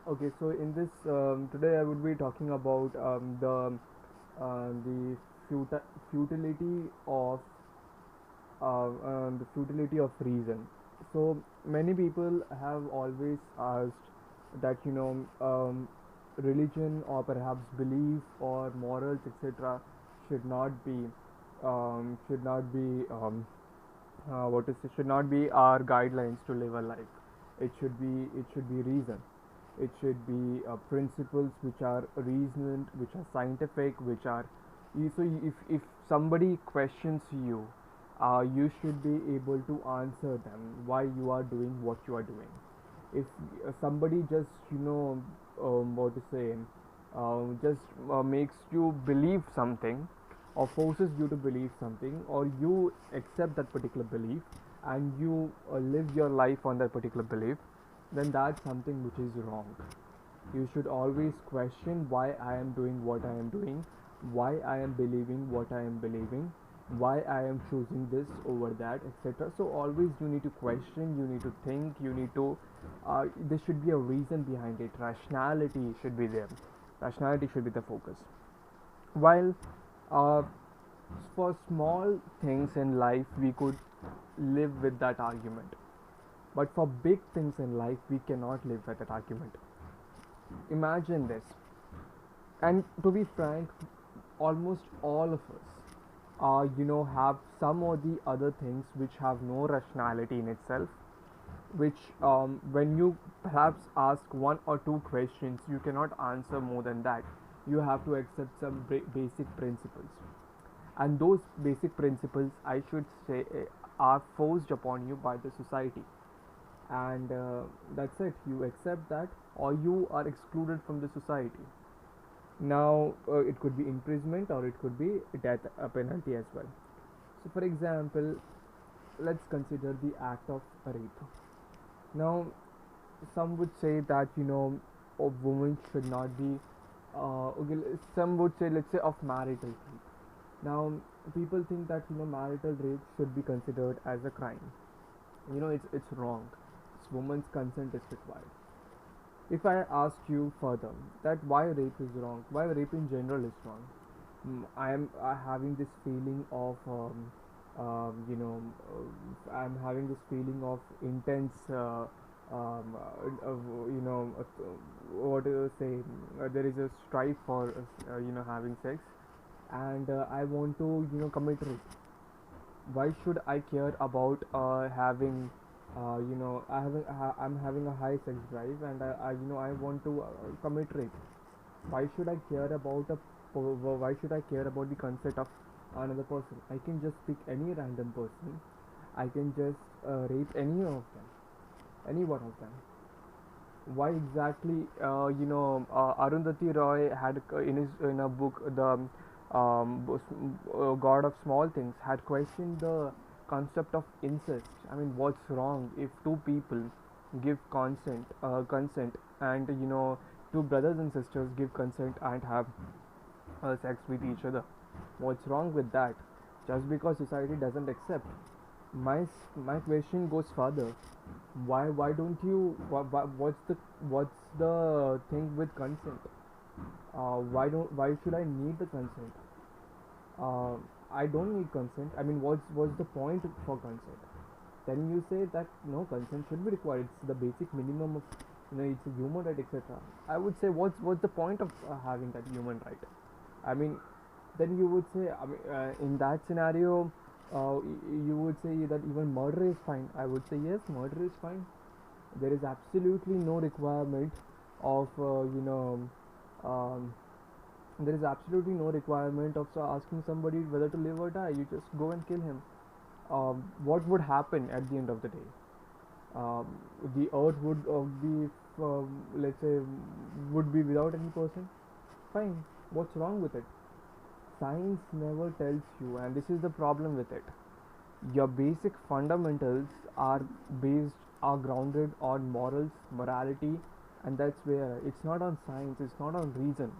Okay, so in this today I would be talking about the futility of the futility of reason. So many people have always asked that religion or perhaps belief or morals etc. should not be should not be what is it should not be our guidelines to live a life. It should be reason. It should be principles which are reasoned, which are scientific, which are so if somebody questions you, you should be able to answer them why you are doing what you are doing. If somebody just what to say just makes you believe something or forces you to believe something, or you accept that particular belief and you live your life on that particular belief, then that's something which is wrong. You should always question why I am doing what I am doing, why I am believing what I am believing, why I am choosing this over that, etc. So always you need to question, you need to think, you need to there should be a reason behind it. Rationality should be there. Rationality should be the focus. While uh, for small things in life we could live with that argument, but for big things in life we cannot live with that argument. Imagine this. And to be frank, almost all of us, have some or the other things which have no rationality in itself. Which, when you perhaps ask one or two questions, you cannot answer more than that. You have to accept some basic principles, and those basic principles, I should say, are forced upon you by the society, and that's it. You accept that, or you are excluded from the society. Now, it could be imprisonment or it could be death penalty as well. So, for example, let's consider the act of rape. Now, some would say that a woman should not be. Okay, some would say, let's say, of marital rape. Now, people think that marital rape should be considered as a crime. It's wrong. This woman's consent is required. If I ask you further that why rape is wrong, why rape in general is wrong, I am having this feeling of I'm having this feeling of intense what do you say, there is a strife for having sex, and I want to commit rape. Why should I care about having I'm having a high sex drive, and I want to commit rape. Why should I care about why should I care about the consent of another person? I can just pick any random person. I can just rape any of them, any one of them. Why exactly? Arundhati Roy had in a book, the God of Small Things, had questioned the concept of incest. I mean, what's wrong if two people give consent, and two brothers and sisters give consent and have sex with each other? What's wrong with that? Just because society doesn't accept. My question goes further. Why don't you what's the thing with consent? Why should I need the consent? uh, I don't need consent. I mean, what's the point for consent? Then you say that no, consent should be required. It's the basic minimum of it's a human right, etc. I would say what's the point of having that human right? I mean, then you would say, I mean, in that scenario, you would say that even murder is fine. I would say yes, murder is fine. There is absolutely no requirement of um, there is absolutely no requirement of asking somebody whether to live or die. You just go and kill him. What would happen at the end of the day? um, the earth would be let's say would be without any person. Fine, what's wrong with it? Science never tells you, and this is the problem with it. Your basic fundamentals are are grounded on morals, morality, and that's where it's not on science, it's not on reason.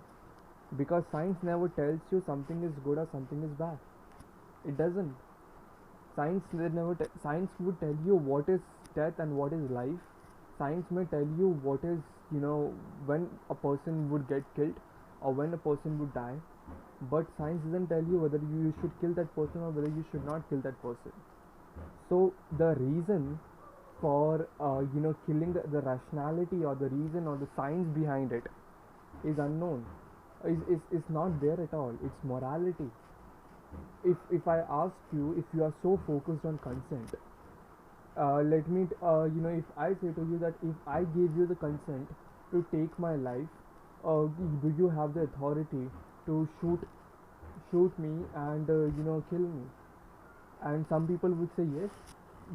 Because science never tells you something is good or something is bad. It doesn't. Science would tell you what is death and what is life, Science may tell you what is, when a person would get killed or when a person would die, but science doesn't tell you whether you should kill that person or whether you should not kill that person. So the reason for killing, the rationality or the reason or the science behind it is unknown, is not there at all. It's morality. If I ask you, if you are so focused on consent, let me if I say to you that if I give you the consent to take my life, do you have the authority to shoot me and kill me? And some people would say yes,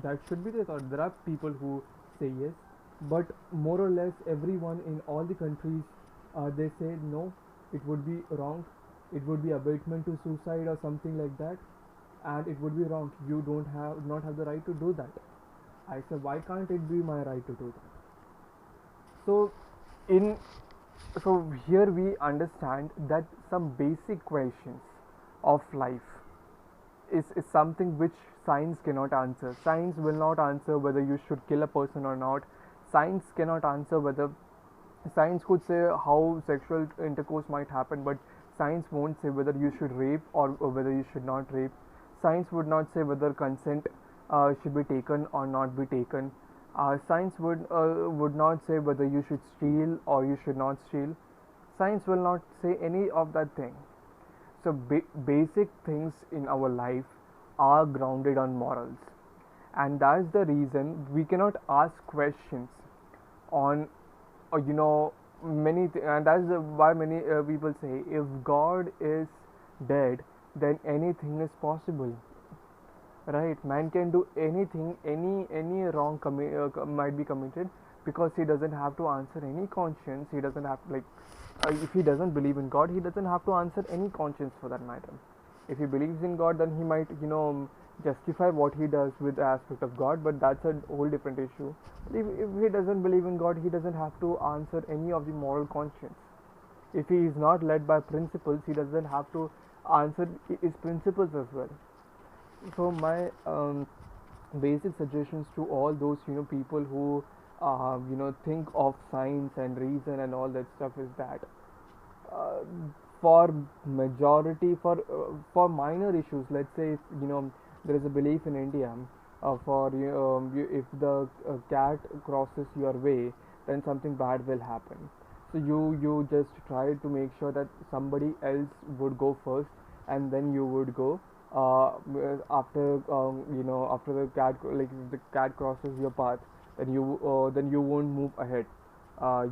that should be the thought. There are people who say yes, but more or less everyone in all the countries, they say no, it would be wrong, it would be abatement to suicide or something like that, and it would be wrong. You don't have not have the right to do that. I say, why can't it be my right to do that? So in so here we understand that some basic questions of life is something which science cannot answer. Science will not answer whether you should kill a person or not. Science cannot answer whether, science could say how sexual intercourse might happen, but science won't say whether you should rape or whether you should not rape. Science would not say whether consent should be taken or not be taken. Science would not say whether you should steal or you should not steal. Science will not say any of that thing. So basic things in our life are grounded on morals, and that's the reason we cannot ask questions on and that's why many people say if God is dead, then anything is possible. Right? Man can do anything, any wrong might be committed, because he doesn't have to answer any conscience. He doesn't have, like, if he doesn't believe in God, he doesn't have to answer any conscience for that matter. If he believes in God, then he might justify what he does with the aspect of God, but that's a whole different issue. But if he doesn't believe in God, he doesn't have to answer any of the moral conscience. If he is not led by principles, he doesn't have to answer his principles as well. So my basic suggestions to all those people who think of science and reason and all that stuff is that uh, for majority, for minor issues, let's say if, there is a belief in India, if the cat crosses your way, then something bad will happen. So you just try to make sure that somebody else would go first, and then you would go after the cat, like if the cat crosses your path, then you won't move ahead.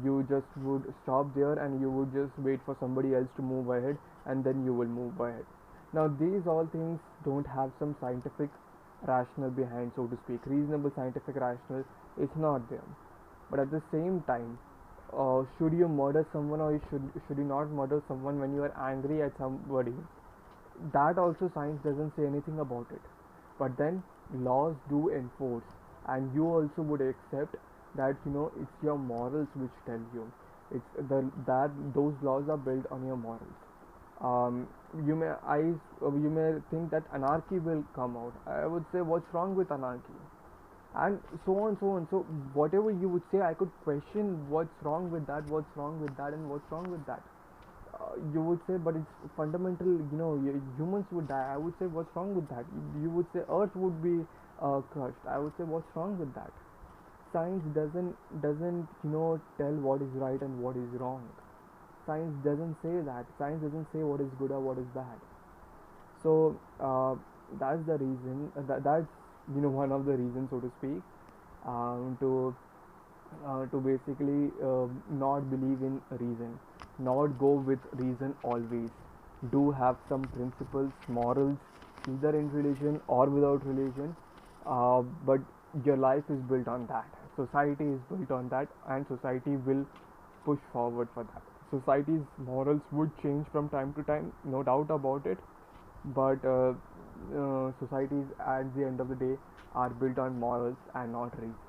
You just would stop there and you would just wait for somebody else to move ahead, and then you will move ahead. Now these all things don't have some scientific rationale behind, so to speak. Reasonable scientific rationale is not there. But at the same time, should you murder someone or should you not murder someone when you are angry at somebody? That also science doesn't say anything about it. But then laws do enforce, and you also would accept that it's your morals which tell you. It's that those laws are built on your morals. um, you may think that anarchy will come out. I would say, what's wrong with anarchy? And so on, so on. So whatever you would say, I could question what's wrong with that, what's wrong with that, and what's wrong with that. You would say, but it's fundamental. Humans would die. I would say, what's wrong with that? You would say, Earth would be crushed. I would say, what's wrong with that? Science doesn't tell what is right and what is wrong. Science doesn't say that. Science doesn't say what is good or what is bad. So that's the reason. That's one of the reasons, so to speak, to basically not believe in reason, not go with reason always. Do have some principles, morals, either in religion or without religion, but your life is built on that. Society is built on that, and society will push forward for that. Society's morals would change from time to time, no doubt about it, but societies at the end of the day are built on morals and not reason.